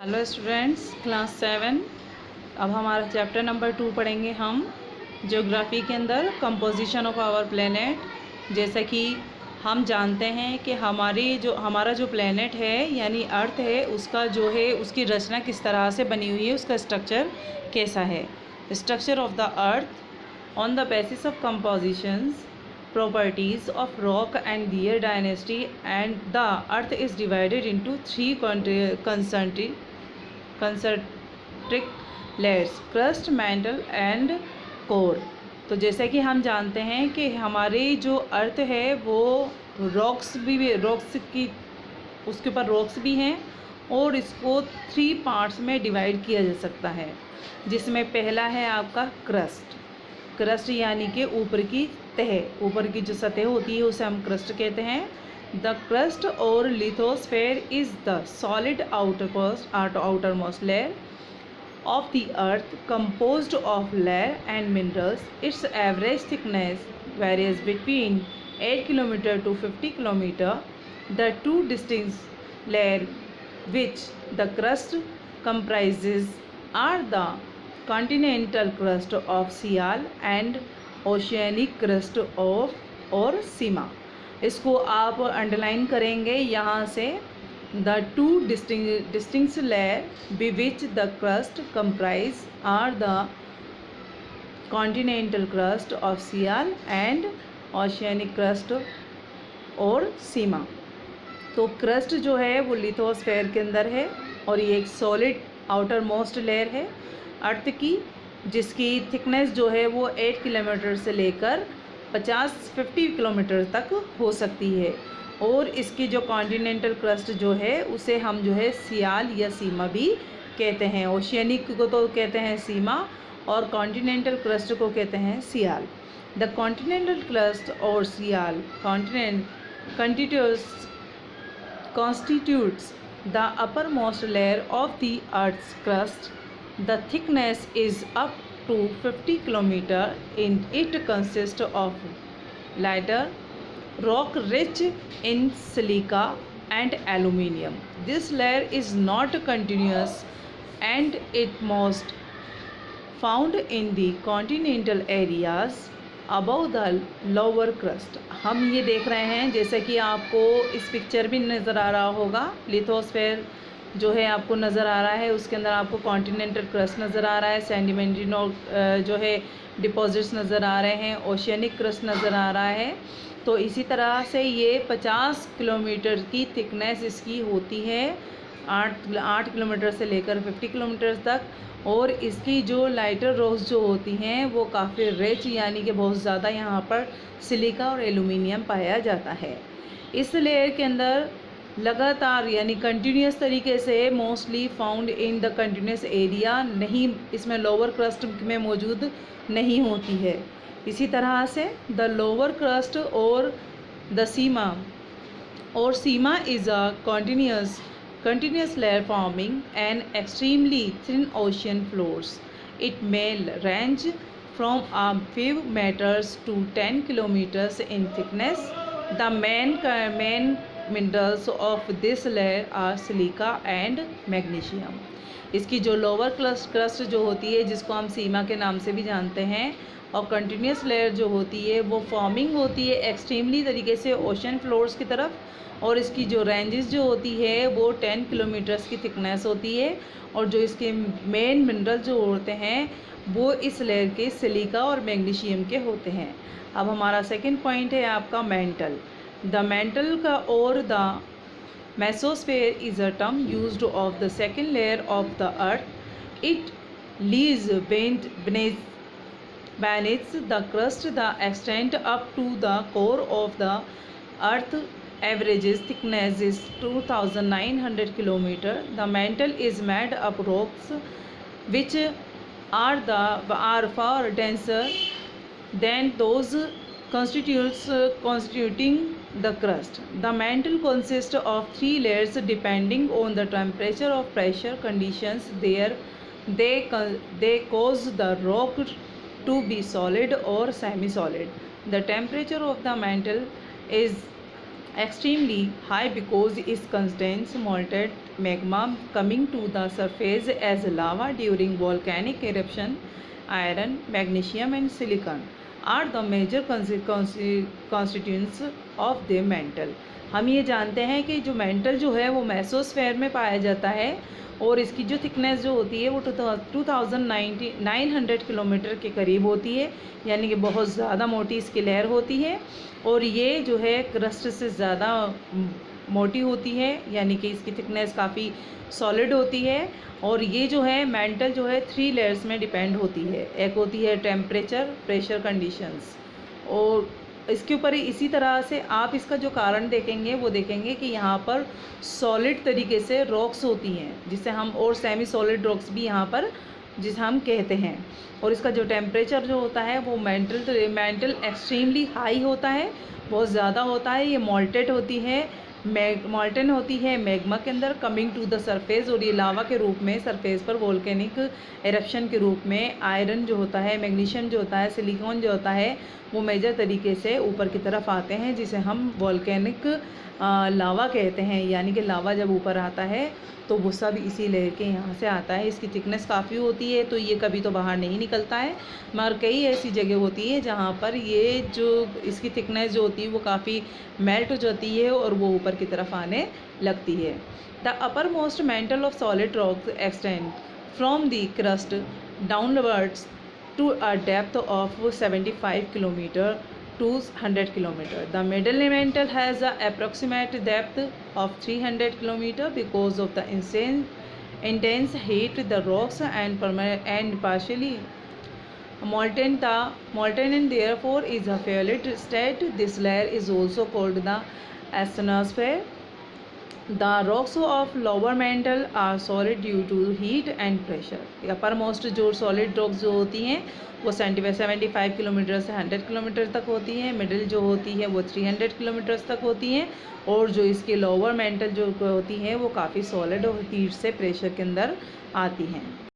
Hello students, class 7। अब हमारा chapter number 2 पढ़ेंगे हम ज्योग्राफी के अंदर कंपोजिशन ऑफ आवर प्लेनेट। जैसा कि हम जानते हैं कि हमारा जो प्लेनेट है यानी अर्थ है, उसका जो है उसकी रचना किस तरह से बनी हुई है, उसका स्ट्रक्चर कैसा है। Structure of the earth on the basis of compositions properties of rock and their dynasty, and the earth is divided into three concentric layers: crust, mantle and core। तो जैसे कि हम जानते हैं कि हमारी जो अर्थ है वो रॉक्स की उसके ऊपर रॉक्स भी हैं और इसको 3 पार्ट्स में डिवाइड किया जा सकता है, जिसमें पहला है आपका क्रस्ट यानी कि ऊपर की तह, ऊपर की जो सतह होती है उसे हम क्रस्ट कहते हैं। द क्रस्ट और lithosphere is the solid outermost layer of the earth composed of lead and minerals. Its average thickness varies between 8 km to 50 km. The two distinct layers which the crust comprises are the continental crust of Sial and oceanic crust of और सीमा। इसको आप underline करेंगे यहाँ से। The two distinct layer which the crust comprise are the continental crust of sial and oceanic crust और sima. तो crust जो है वो लिथोस्फेयर के अंदर है और ये एक सॉलिड आउटर मोस्ट लेयर है अर्थ की, जिसकी थिकनेस जो है वो 8 किलोमीटर से लेकर 50 किलोमीटर तक हो सकती है। और इसकी जो कॉन्टिनेंटल क्रस्ट जो है उसे हम जो है सियाल या सीमा भी कहते हैं। ओशियनिक को तो कहते हैं सीमा और कॉन्टिनेंटल क्रस्ट को कहते हैं सियाल। द कॉन्टिनेंटल क्रस्ट और सियाल continent constitutes the uppermost layer of the Earth's crust. The thickness is up to 50 km. It consists of lighter rock rich in silica and aluminium. This layer is not continuous and it most found in the continental areas above the lower crust। हम ये देख रहे हैं, जैसे कि आपको इस picture भी नज़र आ रहा होगा, लिथोस्फेयर जो है आपको नज़र आ रहा है, उसके अंदर आपको कॉन्टिनेंटल क्रस्ट नज़र आ रहा है, सेडिमेंट्री जो है डिपॉजिट्स नज़र आ रहे हैं, ओशियनिक क्रस्ट नज़र आ रहा है। तो इसी तरह से ये 50 किलोमीटर की थिकनेस इसकी होती है, 8 किलोमीटर से लेकर 50 किलोमीटर तक। और इसकी जो लाइटर रॉक्स जो होती हैं वो काफ़ी रिच यानी कि बहुत ज़्यादा यहाँ पर सिलिका और एल्यूमिनियम पाया जाता है। इस लेयर के अंदर लगातार यानी कंटिन्यूस तरीके से mostly found in the continuous area नहीं, इसमें लोअर क्रस्ट में मौजूद नहीं होती है। इसी तरह से द लोअर क्रस्ट और the Seema is a continuous layer forming an extremely thin ocean floors. It may range from a few meters to 10 kilometers in thickness. The main minerals of this layer are silica and magnesium. इसकी जो lower crust जो होती है, जिसको हम सीमा के नाम से भी जानते हैं, और कंटिन्यूस लेयर जो होती है वो फॉर्मिंग होती है एक्सट्रीमली तरीके से ओशन फ्लोर्स की तरफ। और इसकी जो रेंजेस जो होती है वो 10 किलोमीटर्स की थिकनेस होती है। और जो इसके मेन मिनरल जो होते हैं वो इस लेयर के सिलिका और मैग्नीशियम के होते हैं। अब हमारा सेकंड पॉइंट है आपका मेंटल। द मेंटल का और the mesosphere is a term used of the second layer of the earth. It lease beneath the crust. The extent up to the core of the earth averages thickness is 2,900 km. The mantle is made of rocks which are far denser than those constituting the crust. The mantle consists of 3 layers depending on the temperature of pressure conditions there. They cause the rock to be solid or semi-solid. The temperature of the mantle is extremely high because it contains magma coming to the surface as lava during volcanic eruption. Iron, magnesium and silicon are the major constituents of the mantle. हम ये जानते हैं कि जो mental जो है वो mesosphere में पाया जाता है और इसकी जो थिकनेस जो होती है वो 2900 किलोमीटर के करीब होती है, यानी कि बहुत ज़्यादा मोटी इसकी लेयर होती है और ये जो है क्रस्ट से ज़्यादा मोटी होती है, यानी कि इसकी थिकनेस काफ़ी सॉलिड होती है। और ये जो है मेंटल जो है 3 लेयर्स में डिपेंड होती है। एक होती है टेम्परेचर, प्रेशर, कंडीशंस, और इसके ऊपर इसी तरह से आप इसका जो कारण देखेंगे वो देखेंगे कि यहाँ पर सॉलिड तरीके से रॉक्स होती हैं, जिसे हम, और सेमी सॉलिड रॉक्स भी यहाँ पर जिसे हम कहते हैं। और इसका जो टेम्परेचर जो होता है वो मेंटल एक्सट्रीमली हाई होता है, बहुत ज़्यादा होता है। ये मॉल्टेड होती है, मॉल्टन होती है मैग्मा के अंदर, कमिंग टू द सरफेस, और ये लावा के रूप में सरफेस पर वोल्केनिक एरप्शन के रूप में आयरन जो होता है, मैग्नीशियम जो होता है, सिलिकॉन जो होता है, वो मेजर तरीके से ऊपर की तरफ आते हैं, जिसे हम वोल्केनिक लावा कहते हैं। यानी कि लावा जब ऊपर आता है तो वो सब इसी लेयर के यहाँ से आता है। इसकी थिकनेस काफ़ी होती है तो ये कभी तो बाहर नहीं निकलता है, मगर कई ऐसी जगह होती है जहाँ पर ये जो इसकी थिकनेस जो होती है वो काफ़ी मेल्ट हो जाती है और वो ऊपर की तरफ आने लगती है। The upper most mental of solid rocks extend from the crust downwards to a depth of 75 km to 100 km. The middle mantle has an approximate depth of 300 km because of the intense heat the rocks and partially molten and therefore is a fluid state. This layer is also called the asthenosphere. The rocks of lower mantle are solid due to heat and pressure. Upper most जो solid rocks जो होती हैं वो 75 kilometre से 100 kilometre तक होती हैं, middle जो होती है वो 300 किलोमीटर्स तक होती हैं, और जो इसकी लोअर मेंटल जो होती हैं वो काफ़ी सॉलिड और हीट से प्रेशर के अंदर आती हैं।